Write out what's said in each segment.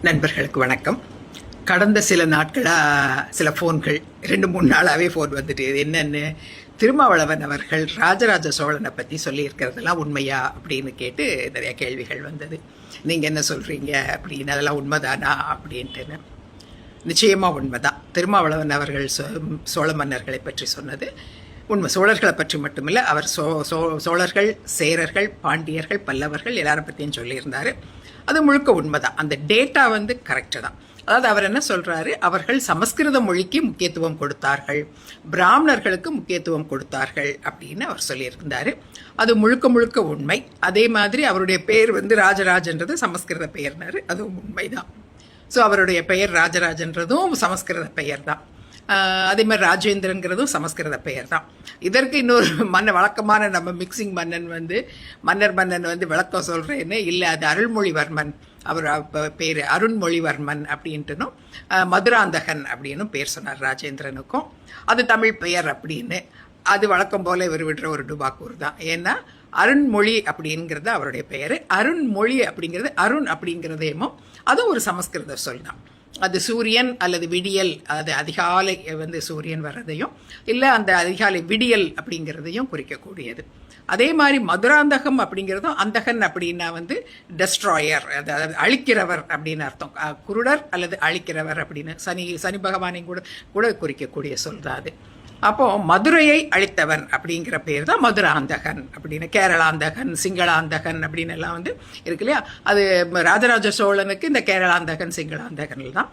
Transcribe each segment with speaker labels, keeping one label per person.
Speaker 1: நண்பர்களுக்கு வணக்கம். கடந்த சில நாட்களாக சில ஃபோன்கள் 2-3 நாளாகவே ஃபோன் வந்துட்டு என்னென்னு திருமாவளவன் அவர்கள் ராஜராஜ சோழனை பற்றி சொல்லியிருக்கிறதெல்லாம் உண்மையா அப்படின்னு கேட்டு நிறைய கேள்விகள் வந்தது. நீங்கள் என்ன சொல்கிறீங்க அப்படின்னு, அதெல்லாம் உண்மைதானா அப்படின்ட்டுன்னு. நிச்சயமாக உண்மைதான். திருமாவளவன் அவர்கள் சோழ மன்னர்களை பற்றி சொன்னது உண்மை. சோழர்களை பற்றி மட்டுமில்லை, அவர் சோழர்கள், சேரர்கள், பாண்டியர்கள், பல்லவர்கள் எல்லாரை பற்றியும் சொல்லியிருந்தார். அது முழுக்க உண்மைதான். அந்த டேட்டா கரெக்டு தான். அதாவது அவர் என்ன சொல்கிறாரு, அவர்கள் சமஸ்கிருத மொழிக்கு முக்கியத்துவம் கொடுத்தார்கள், பிராமணர்களுக்கு முக்கியத்துவம் கொடுத்தார்கள் அப்படின்னு அவர் சொல்லியிருந்தார். அது முழுக்க முழுக்க உண்மை. அதே மாதிரி அவருடைய பெயர் ராஜராஜன்றது சமஸ்கிருத பெயர்னாரு, அதுவும் உண்மைதான். ஸோ அவருடைய பெயர் ராஜராஜன்றதும் சமஸ்கிருத பெயர் தான். அதே மாதிரி ராஜேந்திரங்கிறதும் சமஸ்கிருத பெயர் தான். இதற்கு இன்னொரு வழக்கமான நம்ம மிக்சிங் மன்னன் விளக்கம் சொல்கிறேன்னு இல்லை, அது அருள்மொழிவர்மன், அவர் பேர் அருண்மொழிவர்மன் அப்படின்ட்டுனும் மதுராந்தகன் அப்படின்னும் பேர் சொன்னார் ராஜேந்திரனுக்கும். அது தமிழ் பெயர் அப்படின்னு. அது வழக்கம் போல் இவர் விடுற ஒரு டுபாக்கூர் தான். ஏன்னா அருண்மொழி அப்படிங்கிறது அவருடைய பெயர், அருண்மொழி அப்படிங்கிறது அருண் அப்படிங்கிறதேமோ அதுவும் ஒரு சமஸ்கிருத சொல் தான். அது சூரியன் அல்லது விடியல், அது அதிகாலை சூரியன் வர்றதையும் இல்லை அந்த அதிகாலை விடியல் அப்படிங்கிறதையும் குறிக்கக்கூடியது. அதே மாதிரி மதுராந்தகம் அப்படிங்கிறதும், அந்தகன் அப்படின்னா டெஸ்ட்ராயர், அதாவது அழிக்கிறவர் அப்படின்னு அர்த்தம். குருடர் அல்லது அழிக்கிறவர் அப்படின்னு சனி பகவானையும் கூட குறிக்கக்கூடிய சொல் தான் அது. அப்போது மதுரையை அழித்தவன் அப்படிங்கிற பேர் தான் மதுராந்தகன் அப்படின்னு. கேரளாந்தகன், சிங்களாந்தகன் அப்படின்னு எல்லாம் இருக்கு இல்லையா. அது ராஜராஜ சோழனுக்கு இந்த கேரளாந்தகன், சிங்களாந்தகன் தான்.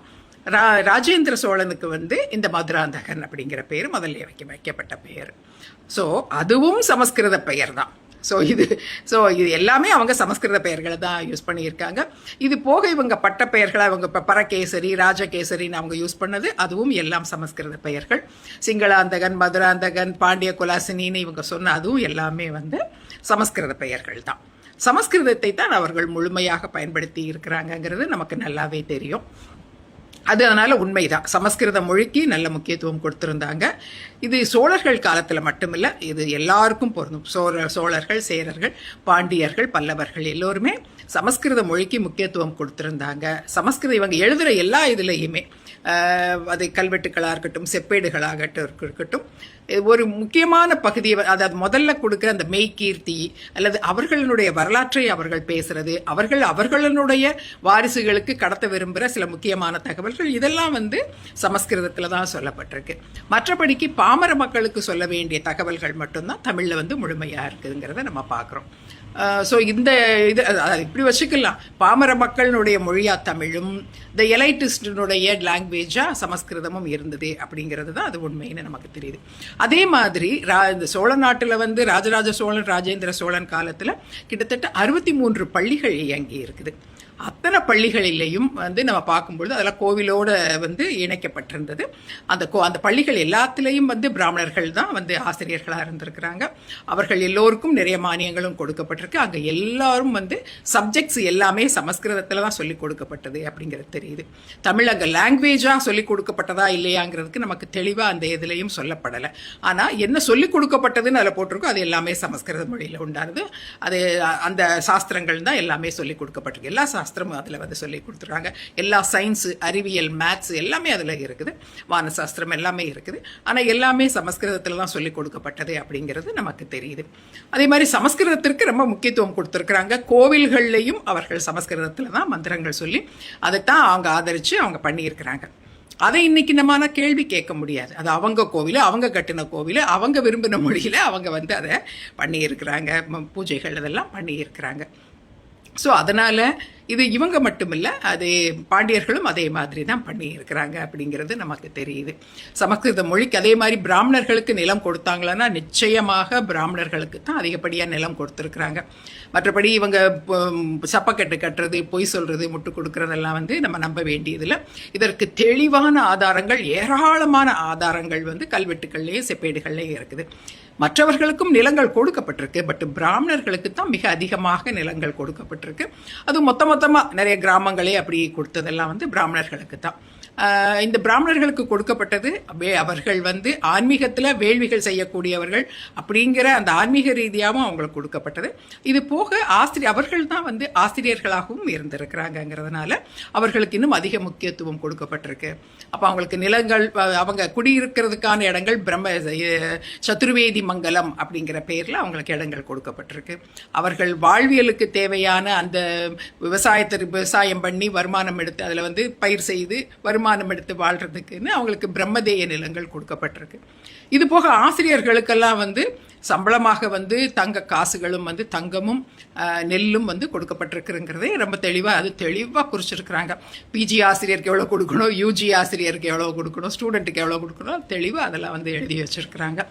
Speaker 1: ராஜேந்திர சோழனுக்கு இந்த மதுராந்தகன் அப்படிங்கிற பேர் முதல்ல வைக்கப்பட்ட பெயர். ஸோ அதுவும் சமஸ்கிருத பெயர் தான். ஸோ இது எல்லாமே அவங்க சமஸ்கிருத பெயர்களை தான் யூஸ் பண்ணியிருக்காங்க. இது போக இவங்க பட்ட பெயர்களை அவங்க இப்போ பரகேசரி, ராஜகேசரின்னு அவங்க யூஸ் பண்ணது அதுவும் எல்லாம் சமஸ்கிருத பெயர்கள். சிங்களாந்தகன், மதுராந்தகன், பாண்டிய குலாசினின்னு இவங்க சொன்ன அதுவும் எல்லாமே சமஸ்கிருத பெயர்கள் தான். சமஸ்கிருதத்தை தான் அவர்கள் முழுமையாக பயன்படுத்தி இருக்கிறாங்கங்கிறது நமக்கு நல்லாவே தெரியும். அது அதனால் உண்மைதான். சமஸ்கிருத மொழிக்கு நல்ல முக்கியத்துவம் கொடுத்துருந்தாங்க. இது சோழர்கள் காலத்தில் மட்டுமில்லை, இது எல்லாருக்கும் பொருந்தும். சோழர்கள், சேரர்கள், பாண்டியர்கள், பல்லவர்கள் எல்லோருமே சமஸ்கிருத மொழிக்கு முக்கியத்துவம் கொடுத்துருந்தாங்க. சமஸ்கிருதம் இவங்க எழுதுகிற எல்லா இதுலேயுமே, அது கல்வெட்டுக்களாக இருக்கட்டும், செப்பேடுகளாகட்டும் இருக்கட்டும், ஒரு முக்கியமான பகுதியை, அதாவது முதல்ல கொடுக்குற அந்த மெய்கீர்த்தி அல்லது அவர்களுடைய வரலாற்றை அவர்கள் பேசுறது, அவர்களுடைய வாரிசுகளுக்கு கடத்த விரும்புகிற சில முக்கியமான தகவல்கள், இதெல்லாம் சமஸ்கிருதத்தில் தான் சொல்லப்பட்டிருக்கு. மற்றபடிக்கு பாமர மக்களுக்கு சொல்ல வேண்டிய தகவல்கள் மட்டும்தான் தமிழில் முழுமையாக இருக்குதுங்கிறத நம்ம பார்க்குறோம். ஸோ இந்த இது இப்படி வச்சுக்கலாம். பாமர மக்களினுடைய மொழியாக தமிழும், இந்த எலைட்டிஸ்டினுடைய லாங்குவேஜாக சமஸ்கிருதமும் இருந்தது அப்படிங்கிறது தான் அது உண்மைன்னு நமக்கு தெரியுது. அதே மாதிரி இந்த சோழ நாட்டில் ராஜராஜ சோழன், ராஜேந்திர சோழன் காலத்தில் கிட்டத்தட்ட 63 பள்ளிகள் இயங்கி இருக்குது. அத்தனை பள்ளிகளிலேயும் நம்ம பார்க்கும்பொழுது அதெல்லாம் கோவிலோடு இணைக்கப்பட்டிருந்தது. அந்த பள்ளிகள் எல்லாத்துலேயும் பிராமணர்கள் தான் ஆசிரியர்களாக இருந்திருக்கிறாங்க. அவர்கள் எல்லோருக்கும் நிறைய மானியங்களும் கொடுக்கப்பட்டிருக்கு. அங்கே எல்லாரும் சப்ஜெக்ட்ஸ் எல்லாமே சமஸ்கிருதத்தில் தான் சொல்லிக் கொடுக்கப்பட்டது அப்படிங்கிறது தெரியுது. தமிழ் அங்கே லாங்குவேஜாக சொல்லிக் கொடுக்கப்பட்டதா இல்லையாங்கிறதுக்கு நமக்கு தெளிவாக அந்த இதுலேயும் சொல்லப்படலை. ஆனால் என்ன சொல்லிக் கொடுக்கப்பட்டதுன்னு அதில் போட்டிருக்கோம், அது எல்லாமே சமஸ்கிருத மொழியில் உண்டானது. அது அந்த சாஸ்திரங்கள் தான் எல்லாமே சொல்லிக் கொடுக்கப்பட்டிருக்கு. எல்லா சாஸ்திரமும் அதில் சொல்லி கொடுத்துருக்காங்க. எல்லா சயின்ஸு, அறிவியல், மேத்ஸ் எல்லாமே அதில் இருக்குது. வானசாஸ்திரம் எல்லாமே இருக்குது. ஆனால் எல்லாமே சமஸ்கிருதத்தில் தான் சொல்லிக் கொடுக்கப்பட்டது அப்படிங்கிறது நமக்கு தெரியுது. அதே மாதிரி சமஸ்கிருதத்திற்கு ரொம்ப முக்கியத்துவம் கொடுத்துருக்குறாங்க. கோவில்கள்லையும் அவர்கள் சமஸ்கிருதத்தில் தான் மந்திரங்கள் சொல்லி அதைத்தான் அவங்க ஆதரித்து அவங்க பண்ணியிருக்கிறாங்க. அதை இன்னைக்கு நம்மளால கேள்வி கேட்க முடியாது. அது அவங்க கோவில், அவங்க கட்டின கோவில், அவங்க விரும்பின மொழியில் அவங்க அதை பண்ணியிருக்கிறாங்க. பூஜைகள் அதெல்லாம் பண்ணியிருக்கிறாங்க. ஸோ அதனால் இது இவங்க மட்டுமில்லை, அது பாண்டியர்களும் அதே மாதிரி தான் பண்ணியிருக்கிறாங்க அப்படிங்கிறது நமக்கு தெரியுது. சமஸ்கிருத மொழிக்கு அதே மாதிரி பிராமணர்களுக்கு நிலம் கொடுத்தாங்களான்னா நிச்சயமாக பிராமணர்களுக்கு தான் அதிகப்படியாக நிலம் கொடுத்துருக்குறாங்க. மற்றபடி இவங்க சப்பக்கட்டு கட்டுறது, பொய் சொல்கிறது, முட்டு கொடுக்கறதெல்லாம் நம்ம நம்ப வேண்டியதில்லை. இதற்கு தெளிவான ஆதாரங்கள், ஏராளமான ஆதாரங்கள் கல்வெட்டுகள்லேயும் செப்பேடுகள்லேயும் இருக்குது. மற்றவர்களுக்கும் நிலங்கள் கொடுக்கப்பட்டிருக்கு, பட் பிராமணர்களுக்கு தான் மிக அதிகமாக நிலங்கள் கொடுக்கப்பட்டிருக்கு. அது மொத்தமாக நிறைய கிராமங்களே அப்படி கொடுத்ததெல்லாம் பிராமணர்களுக்கு தான். இந்த பிராமணர்களுக்கு கொடுக்கப்பட்டது அவர்கள் வந்து ஆன்மீகத்தில் வேள்விகள் செய்யக்கூடியவர்கள் அப்படிங்கிற அந்த ஆன்மீக ரீதியாகவும் அவங்களுக்கு கொடுக்கப்பட்டது. இது போக அவர்கள் தான் வந்து ஆசிரியர்களாகவும் இருந்திருக்கிறாங்கிறதுனால அவர்களுக்கு இன்னும் அதிக முக்கியத்துவம் கொடுக்கப்பட்டிருக்கு. அப்போ அவங்களுக்கு நிலங்கள், அவங்க குடியிருக்கிறதுக்கான இடங்கள் சதுர்வேதி மங்கலம் அப்படிங்கிற பேரில் அவங்களுக்கு இடங்கள் கொடுக்கப்பட்டிருக்கு. அவர்கள் வாழ்வியலுக்கு தேவையான அந்த விவசாயம் பண்ணி வருமானம் எடுத்து அதில் வந்து பயிர் செய்து வருமானம் எடுத்து வாழ்கிறதுக்குன்னு அவங்களுக்கு பிரம்மதேய நிலங்கள் கொடுக்கப்பட்டிருக்கு. இது போக ஆசிரியர்களுக்கெல்லாம் வந்து சம்பளமாக வந்து தங்க காசுகளும் வந்து தங்கமும் நெல்லும் வந்து கொடுக்கப்பட்டிருக்குங்கிறதே ரொம்ப தெளிவாக குறிச்சிருக்கிறாங்க. பிஜி ஆசிரியருக்கு எவ்வளோ கொடுக்கணும், யூஜி ஆசிரியருக்கு எவ்வளோ கொடுக்கணும், ஸ்டூடெண்ட்டுக்கு எவ்வளோ கொடுக்கணும், தெளிவாக அதெல்லாம் வந்து எழுதி வச்சுருக்கிறாங்க.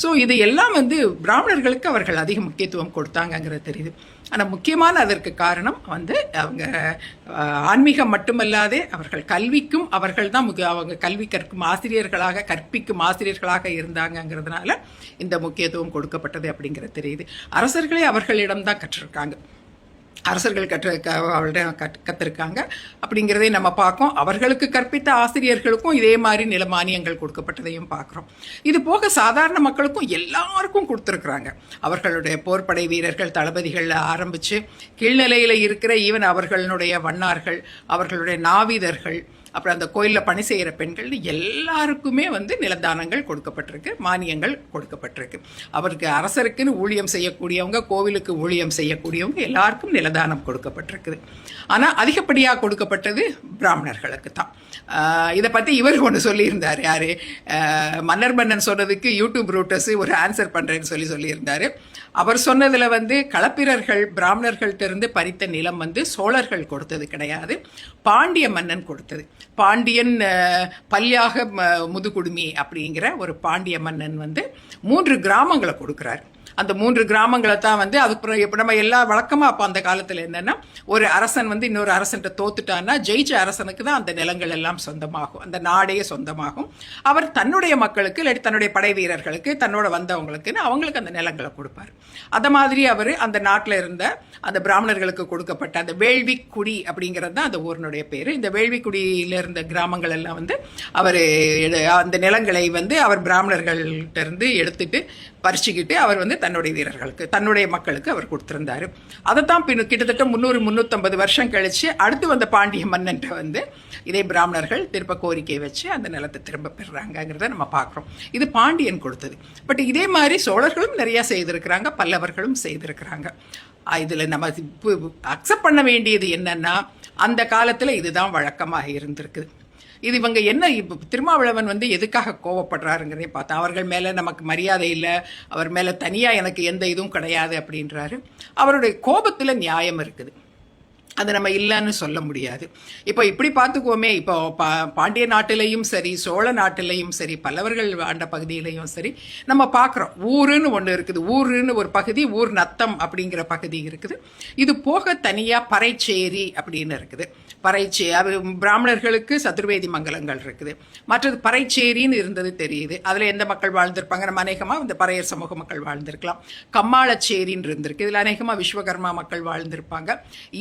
Speaker 1: ஸோ இது எல்லாம் வந்து பிராமணர்களுக்கு அவர்கள் அதிக முக்கியத்துவம் கொடுத்தாங்கங்கிறது தெரியுது. ஆனால் முக்கியமான அதற்கு காரணம் வந்து அவங்க ஆன்மீகம் மட்டுமல்லாதே அவர்கள் கல்விக்கும் அவர்கள் தான் அவங்க கல்வி கற்கும் ஆசிரியர்களாக கற்பிக்கும் ஆசிரியர்களாக இருந்தாங்கங்கிறதுனால இந்த முக்கியத்துவம் கொடுக்கப்பட்டது அப்படிங்கிறது தெரியுது. அரசர்களே அவர்களிடம் தான் கற்றிருக்காங்க, அரசர்கள் கத்திருக்காங்க அப்படிங்கிறதை நம்ம பார்க்கோம். அவர்களுக்கு கற்பித்த ஆசிரியர்களுக்கும் இதே மாதிரி நிலமானியங்கள் கொடுக்கப்பட்டதையும் பார்க்குறோம். இது போக சாதாரண மக்களுக்கும் எல்லாருக்கும் கொடுத்துருக்குறாங்க. அவர்களுடைய போர்ப்படை வீரர்கள், தளபதிகள் ஆரம்பித்து கீழ்நிலையில் இருக்கிற ஈவன் அவர்களுடைய வண்ணார்கள், அவர்களுடைய நாவிதர்கள், அப்புறம் அந்த கோயிலில் பணி செய்கிற பெண்கள் எல்லாருக்குமே வந்து நிலதானங்கள் கொடுக்கப்பட்டிருக்கு, மானியங்கள் கொடுக்கப்பட்டிருக்கு. அவருக்கு அரசருக்குன்னு ஊழியம் செய்யக்கூடியவங்க, கோவிலுக்கு ஊழியம் செய்யக்கூடியவங்க எல்லாருக்கும் நிலதானம் கொடுக்கப்பட்டிருக்குது. ஆனால் அதிகப்படியாக கொடுக்கப்பட்டது பிராமணர்களுக்கு தான். இதை பற்றி இவர் ஒன்று சொல்லியிருந்தார். யார்? மன்னன் சொன்னதுக்கு யூடியூப் ரூட்டர்ஸ் ஒரு ஆன்சர் பண்ணுறேன்னு சொல்லியிருந்தார். அவர் சொன்னதில் வந்து களப்பிரர்கள் பிராமணர்கள்ட்டிருந்து பறித்த நிலம் வந்து சோழர்கள் கொடுத்தது கிடையாது, பாண்டிய மன்னன் கொடுத்தது. பாண்டியன் பல்யாக முதுகுடுமி அப்படிங்கிற ஒரு பாண்டிய மன்னன் வந்து 3 கிராமங்களை கொடுக்குறாரு. அந்த 3 கிராமங்களை தான் வந்து அதுக்கப்புறம் இப்போ நம்ம எல்லா வழக்கமாக அப்போ அந்த காலத்தில் என்னென்னா, ஒரு அரசன் வந்து இன்னொரு அரசன்ட்ட தோத்துட்டான்னா ஜெயிச்ச அரசனுக்கு தான் அந்த நிலங்கள் எல்லாம் சொந்தமாகும், அந்த நாடே சொந்தமாகும். அவர் தன்னுடைய மக்களுக்கு இல்லாட்டி தன்னுடைய படை வீரர்களுக்கு, தன்னோட வந்தவங்களுக்குன்னு அவங்களுக்கு அந்த நிலங்களை கொடுப்பார். அதை மாதிரி அவர் அந்த நாட்டில் இருந்த அந்த பிராமணர்களுக்கு கொடுக்கப்பட்ட அந்த வேள்விக்குடி அப்படிங்கிறது தான் அந்த ஊரினுடைய பேர். இந்த வேள்விக்குடியில் இருந்த கிராமங்கள் எல்லாம் வந்து அவர் அந்த நிலங்களை வந்து அவர் பிராமணர்கள்ட்ட இருந்து எடுத்துட்டு பறிச்சுக்கிட்டு அவர் வந்து தன்னுடைய வீரர்களுக்கு, தன்னுடைய மக்களுக்கு அவர் கொடுத்துருந்தாரு. அதைத்தான் கிட்டத்தட்ட 300-350 வருஷம் கழிச்சு அடுத்து வந்த பாண்டிய மன்னன்ட்ட வந்து இதே பிராமணர்கள் திரும்ப கோரிக்கை வச்சு அந்த நிலத்தை திரும்ப பெறுறாங்கிறத நம்ம பார்க்குறோம். இது பாண்டியன் கொடுத்தது. பட் இதே மாதிரி சோழர்களும் நிறையா செய்திருக்கிறாங்க, பல்லவர்களும் செய்திருக்கிறாங்க. இதில் நம்ம அக்செப்ட் பண்ண வேண்டியது என்னன்னா, அந்த காலத்தில் இதுதான் வழக்கமாக இருந்திருக்குது. இது இவங்க என்ன இப்போ திருமாவளவன் வந்து எதுக்காக கோவப்படுறாருங்கிறதே பார்த்தா, அவர்கள் மேலே நமக்கு மரியாதை இல்லை, அவர் மேலே தனியாக எனக்கு எந்த இதுவும் கிடையாது அப்படின்றாரு. அவருடைய கோபத்தில் நியாயம் இருக்குது, அது நம்ம இல்லைன்னு சொல்ல முடியாது. இப்போ இப்படி பார்த்துக்குவோமே, இப்போ பாண்டிய நாட்டிலையும் சரி, சோழ நாட்டிலையும் சரி, பல்லவர்கள் ஆண்ட பகுதியிலையும் சரி, நம்ம பார்க்குறோம் ஊருன்னு ஒன்று இருக்குது. ஊருன்னு ஒரு பகுதி, ஊர் நத்தம் அப்படிங்கிற பகுதி இருக்குது. இது போக தனியாக பறைச்சேரி அப்படின்னு இருக்குது. அது பிராமணர்களுக்கு சதுர்வேதி மங்கலங்கள் இருக்குது. மற்றது பறைச்சேரின்னு இருந்தது தெரியுது. அதில் எந்த மக்கள் வாழ்ந்திருப்பாங்க? நம்ம அநேகமாக இந்த பறையர் சமூக மக்கள் வாழ்ந்திருக்கலாம். கம்மாளச்சேரின்னு இருந்திருக்கு, இதில் அநேகமாக விஸ்வகர்மா மக்கள் வாழ்ந்திருப்பாங்க.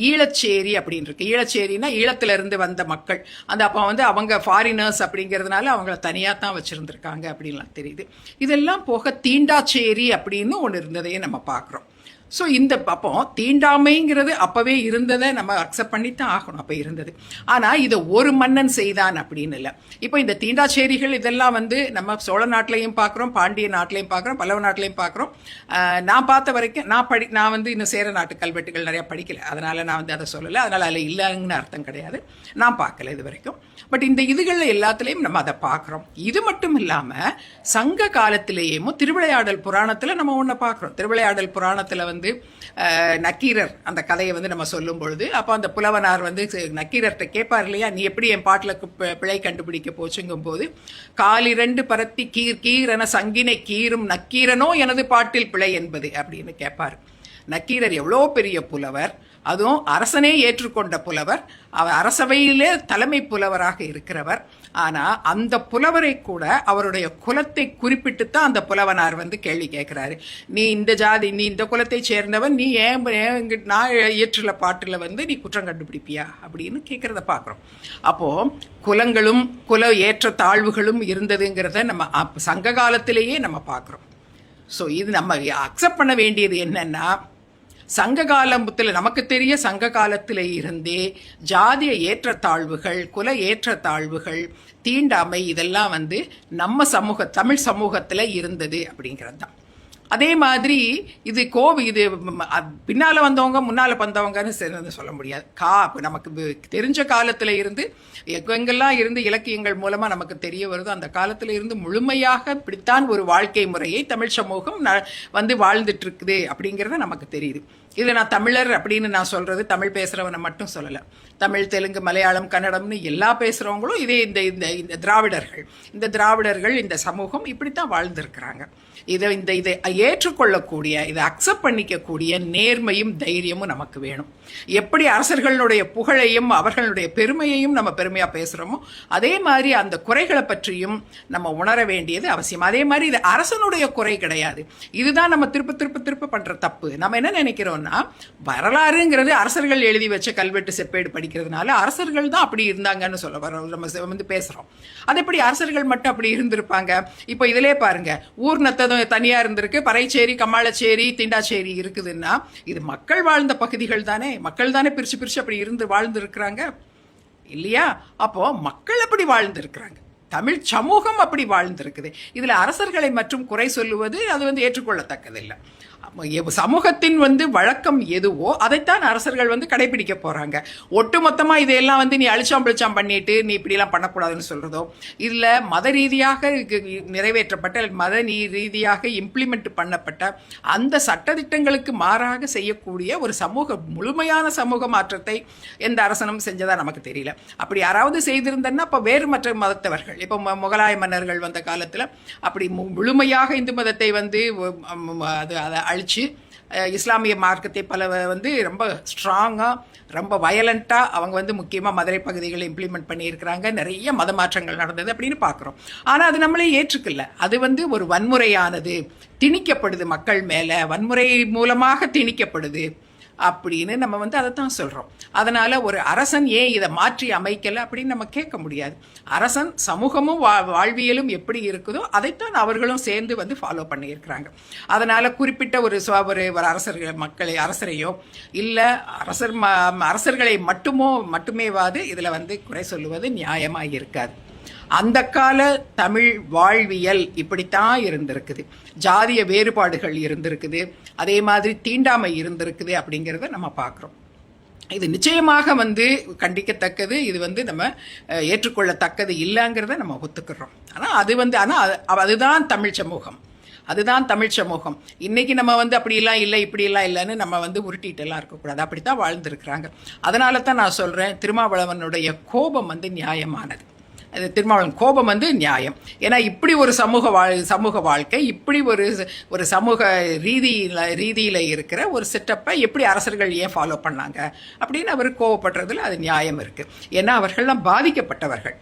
Speaker 1: ஈழச்சேரி அப்படின்னு இருக்கு. ஈழச்சேரின்னா ஈழத்திலிருந்து வந்த மக்கள், அந்த அப்போ வந்து அவங்க ஃபாரினர்ஸ் அப்படிங்கிறதுனால அவங்கள தனியாக தான் வச்சுருந்துருக்காங்க அப்படின்லாம் தெரியுது. இதெல்லாம் போக தீண்டாச்சேரி அப்படின்னு ஒன்று இருந்ததையே நம்ம பார்க்குறோம். ஸோ இந்த அப்போ தீண்டாமைங்கிறது அப்போவே இருந்ததை நம்ம அக்செப்ட் பண்ணி தான் ஆகணும், அப்போ இருந்தது. ஆனால் இதை ஒரு மன்னன் செய்தான் அப்படின்னு இல்லை. இப்போ இந்த தீண்டாச்சேரிகள் இதெல்லாம் வந்து நம்ம சோழ நாட்டிலையும் பார்க்குறோம், பாண்டிய நாட்டிலையும் பார்க்குறோம், பல்லவ நாட்டிலையும் பார்க்குறோம். நான் பார்த்த வரைக்கும் நான் வந்து இன்னும் சேர நாட்டு கல்வெட்டுகள் நிறையா படிக்கலை, அதனால் நான் வந்து அதை சொல்லலை, அதனால் அதில் இல்லைன்னு அர்த்தம் கிடையாது, நான் பார்க்கல இது வரைக்கும். பட் இந்த இதுகளில் எல்லாத்துலேயும் நம்ம அதை பார்க்குறோம். இது மட்டும் இல்லாமல் சங்க காலத்திலேயும் திருவிளையாடல் புராணத்தில் நம்ம ஒன்று பார்க்குறோம். திருவிளையாடல் புராணத்தில் வந்து நக்கீரர் அந்த கதையை வந்து நம்ம சொல்லும் பொழுது, அப்போ அந்த புலவனார் வந்து நக்கீரர்கிட்ட கேட்பார் இல்லையா, நீ எப்படி என் பாட்டில் பிழை கண்டுபிடிக்க போச்சுங்கும் போது, காலிரண்டு பரத்தி கீர் கீரன சங்கினை கீரும் நக்கீரனோ எனது பாட்டில் பிழை என்பது அப்படின்னு கேட்பார். நக்கீரர் எவ்வளோ பெரிய புலவர், அதுவும் அரசனே ஏற்றுக்கொண்ட புலவர், அவர் அரசவையிலே தலைமை புலவராக இருக்கிறவர். ஆனால் அந்த புலவரை கூட அவருடைய குலத்தை குறிப்பிட்டுத்தான் அந்த புலவனார் வந்து கேள்வி கேட்குறாரு. நீ இந்த ஜாதி, நீ இந்த குலத்தை சேர்ந்தவன், நீ ஏன் நான் இயற்றுள்ள பாட்டில் வந்து நீ குற்றம் கண்டுபிடிப்பியா அப்படின்னு கேட்குறத பார்க்குறோம். அப்போது குலங்களும் குல ஏற்ற தாழ்வுகளும் இருந்ததுங்கிறத நம்ம சங்க காலத்திலேயே நம்ம பார்க்குறோம். ஸோ இது நம்ம அக்செப்ட் பண்ண வேண்டியது என்னன்னா, சங்க காலத்தில் நமக்கு தெரிய சங்க காலத்தில் இருந்தே ஜாதிய ஏற்றத்தாழ்வுகள், குல ஏற்றத்தாழ்வுகள், தீண்டாமை இதெல்லாம் வந்து நம்ம தமிழ் சமூகத்தில் இருந்தது அப்படிங்கிறது தான். அதே மாதிரி இது இது பின்னால் வந்தவங்க முன்னால் வந்தவங்கன்னு சேர்ந்து சொல்ல முடியாது. நமக்கு தெரிஞ்ச காலத்தில் இருந்து எங்கெல்லாம் இருந்து இலக்கியங்கள் மூலமாக நமக்கு தெரிய வருதோ அந்த காலத்தில் இருந்து முழுமையாக இப்படித்தான் ஒரு வாழ்க்கை முறையை தமிழ் சமூகம் வந்து வாழ்ந்துட்டு இருக்குது அப்படிங்கிறத நமக்கு தெரியுது. இது நான் தமிழர் அப்படின்னு நான் சொல்கிறது தமிழ் பேசுகிறவனை மட்டும் சொல்லலை. தமிழ், தெலுங்கு, மலையாளம், கன்னடம்னு எல்லா பேசுகிறவங்களும் இதே இந்த திராவிடர்கள் இந்த சமூகம் இப்படித்தான் வாழ்ந்துருக்கிறாங்க. இதை ஏற்றுக்கொள்ளக்கூடிய, இதை அக்செப்ட் பண்ணிக்கக்கூடிய நேர்மையும் தைரியமும் நமக்கு வேணும். எப்படி அரசர்களுடைய புகழையும் அவர்களுடைய பெருமையையும் நம்ம பெருமையாக பேசுகிறோமோ அதே மாதிரி அந்த குறைகளை பற்றியும் நம்ம உணர வேண்டியது அவசியம். அதே மாதிரி இது அரசனுடைய குறை கிடையாது. இதுதான் நம்ம திருப்ப பண்ணுற தப்பு. நம்ம என்ன நினைக்கிறோம்னா, வரலாறுங்கிறது அரசர்கள் எழுதி வச்ச கல்வெட்டு செப்பேடு படிக்கிறதுனால அரசர்கள் தான் அப்படி இருந்தாங்கன்னு நம்ம வந்து பேசுகிறோம். அது எப்படி அரசர்கள் மட்டும் அப்படி இருந்திருப்பாங்க? இப்போ இதிலே பாருங்க, ஊர் நத்ததும் தனியாக இருந்திருக்கு, பறைச்சேரி, கம்மாளச்சேரி, திண்டாச்சேரி இருக்குதுன்னா இது மக்கள் வாழ்ந்த பகுதிகள் தானே. மக்கள் தானே பிரிச்சு அப்படி வாழ்ந்து இருக்கிறாங்க இல்லையா? அப்போ மக்கள் அப்படி வாழ்ந்து இருக்கிறாங்க, தமிழ் சமூகம் அப்படி வாழ்ந்திருக்குது. இதுல அரசர்களை மற்றும் குறை சொல்லுவது அது வந்து ஏற்றுக்கொள்ளத்தக்கதில்லை. சமூகத்தின் வந்து வழக்கம் எதுவோ அதைத்தான் அரசர்கள் வந்து கடைபிடிக்க போறாங்க. ஒட்டுமொத்தமா இதையெல்லாம் வந்து நீ அழிச்சாம் பண்ணிட்டு நீ இப்படிலாம் பண்ணக்கூடாதுன்னு சொல்றதோ, இல்ல மத ரீதியாக நிறைவேற்றப்பட்ட மத ரீதியாக இம்ப்ளிமெண்ட் பண்ணப்பட்ட அந்த சட்டதிட்டங்களுக்கு மாறாக செய்யக்கூடிய ஒரு முழுமையான சமூக மாற்றத்தை எந்த அரசனும் செஞ்சதா நமக்கு தெரியல. அப்படி யாராவது செய்திருந்தன்னா அப்ப வேறு மற்ற மதத்தவர்கள், இப்போ முகலாய மன்னர்கள் வந்த காலத்துல அப்படி முழுமையாக இந்து மதத்தை வந்து அதை அழிச்சு இஸ்லாமிய மார்க்கத்தை வந்து ரொம்ப ஸ்ட்ராங்காக, ரொம்ப வயலண்ட்டாக அவங்க வந்து முக்கியமாக மதுரை பகுதிகளை இம்ப்ளிமெண்ட் பண்ணியிருக்கிறாங்க. நிறைய மத மாற்றங்கள் நடந்தது அப்படின்னு பார்க்குறோம். ஆனால் அது நம்மளே ஏற்றுக்கல. அது வந்து ஒரு வன்முறையானது, திணிக்கப்படுது, மக்கள் மேலே வன்முறை மூலமாக திணிக்கப்படுது அப்படின்னு நம்ம வந்து அதை தான் சொல்கிறோம். அதனால் ஒரு அரசன் ஏன் இதை மாற்றி அமைக்கலை அப்படின்னு நம்ம கேட்க முடியாது. அரசன் சமூகமும் வாழ்வியலும் எப்படி இருக்குதோ அதைத்தான் அவர்களும் சேர்ந்து வந்து ஃபாலோ பண்ணியிருக்கிறாங்க. அதனால் குறிப்பிட்ட ஒரு அரசரையோ இல்லை அரசர்களை மட்டுமேவாது இதில் வந்து குறை சொல்லுவது நியாயமாக இருக்காது. அந்த கால தமிழ் வாழ்வியல் இப்படித்தான் இருந்திருக்குது. ஜாதிய வேறுபாடுகள் இருந்திருக்குது, அதே மாதிரி தீண்டாமை இருந்திருக்குது அப்படிங்கிறத நம்ம பார்க்குறோம். இது நிச்சயமாக வந்து கண்டிக்கத்தக்கது, இது வந்து நம்ம ஏற்றுக்கொள்ளத்தக்கது இல்லைங்கிறத நம்ம ஒத்துக்கிறோம். ஆனால் அதுதான் தமிழ் சமூகம். அதுதான் தமிழ் சமூகம். இன்னைக்கு நம்ம வந்து அப்படிலாம் இல்லை இப்படிலாம் இல்லைன்னு நம்ம வந்து உருட்டிகிட்டெல்லாம் இருக்கக்கூடாது. அப்படித்தான் வாழ்ந்துருக்குறாங்க. அதனால தான் நான் சொல்கிறேன், திருமாவளவனுடைய கோபம் வந்து நியாயமானது. அது திருமாவளவன் கோபம் வந்து நியாயம். ஏன்னா இப்படி ஒரு சமூக வாழ்க்கை, இப்படி ஒரு சமூக ரீதியில் இருக்கிற ஒரு செட்டப்பை எப்படி அரசர்கள் ஏன் ஃபாலோ பண்ணாங்க அப்படின்னு அவர் கோபப்படுறதுல அது நியாயம் இருக்குது. ஏன்னா அவர்கள்லாம் பாதிக்கப்பட்டவர்கள்.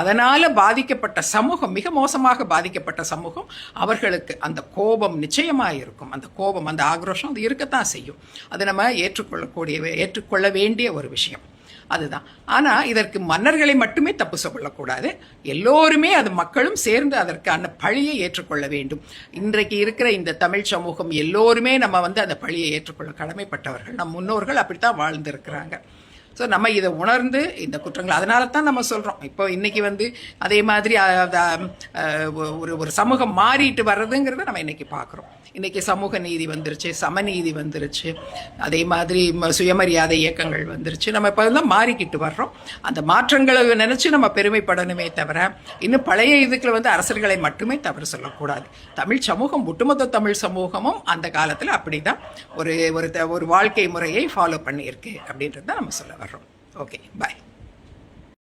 Speaker 1: அதனால் பாதிக்கப்பட்ட சமூகம், மிக மோசமாக பாதிக்கப்பட்ட சமூகம், அவர்களுக்கு அந்த கோபம் நிச்சயமாக இருக்கும். அந்த கோபம், அந்த ஆக்ரோஷம் அது இருக்கத்தான் செய்யும். அது நம்ம ஏற்றுக்கொள்ள வேண்டிய ஒரு விஷயம். அதுதான். ஆனால் இதற்கு மன்னர்களை மட்டுமே தப்பு சொல்லக்கூடாது. எல்லோருமே, அது மக்களும் சேர்ந்து அதற்கான பழியை ஏற்றுக்கொள்ள வேண்டும். இன்றைக்கு இருக்கிற இந்த தமிழ் சமூகம் எல்லோருமே நம்ம வந்து அந்த பழியை ஏற்றுக்கொள்ள கடமைப்பட்டவர்கள். நம் முன்னோர்கள் அப்படித்தான் வாழ்ந்துருக்கிறாங்க. ஸோ நம்ம இதை உணர்ந்து இந்த குற்றங்கள், அதனால தான் நம்ம சொல்கிறோம். இப்போ இன்றைக்கி வந்து அதே மாதிரி ஒரு சமூகம் மாறிட்டு வர்றதுங்கிறத நம்ம இன்றைக்கி பார்க்குறோம். இன்றைக்கி சமூக நீதி வந்துருச்சு, சமநீதி வந்துருச்சு, அதே மாதிரி சுயமரியாதை இயக்கங்கள் வந்துருச்சு. நம்ம இப்போ எல்லாம் மாறிக்கிட்டு வர்றோம். அந்த மாற்றங்களை நினச்சி நம்ம பெருமைப்படணுமே தவிர இன்னும் பழைய இதுக்குள்ள வந்து அரசர்களை மட்டுமே தவறு சொல்லக்கூடாது. தமிழ் சமூகம், ஒட்டுமொத்த தமிழ் சமூகமும் அந்த காலத்தில் அப்படி தான் ஒரு வாழ்க்கை முறையை ஃபாலோ பண்ணியிருக்கு அப்படின்றது தான் நம்ம சொல்ல வர்றோம். ஓகே, பாய்.